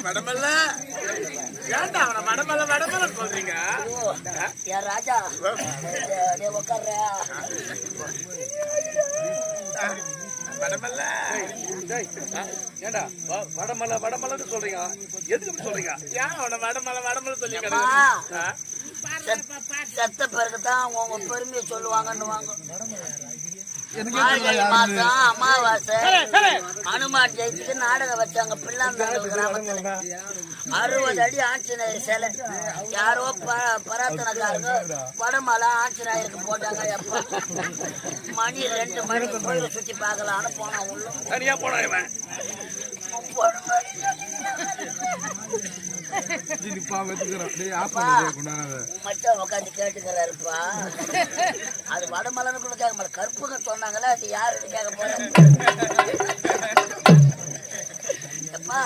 மடமல்ல ஏன்டா அவன மடமல்ல மடமல்ல சொல்றீங்க? யா ராஜா உட்கார்ற மடமல்ல ஏண்டா வடமலை வடமலைன்னு சொல்றீங்க, எதுக்கு சொல்றீங்க? ஏன் அவன மடமல்ல மடமல்ல சொல்லி செத்த பிறகுதான் உங்க பெருமையை சொல்லுவாங்கன்னு மாசம் அமாவாசை அனுமான் ஜெயத்துக்கு நாடகம் வச்சாங்க பிள்ளாந்தோட்டல் கிராமத்துல. 60 அடி ஆஞ்சநேயர் சிலை யாரோ பராத்தனக்காரங்க வடமலை ஆஞ்சநேயருக்கு போட்டாங்க. எப்ப மணி 2 மணிக்கு கோயிலை சுத்தி பார்க்கலான்னு போனா உள்ள தனியா போனா இவன் மச்சான் உட்காந்து கேட்டுக்கிறாருப்பா. அது வடமலைன்னு கூட கேட்க மாட்டேன், கருப்புங்க சொன்னாங்களே, அது யாருன்னு கேட்க போறேன்.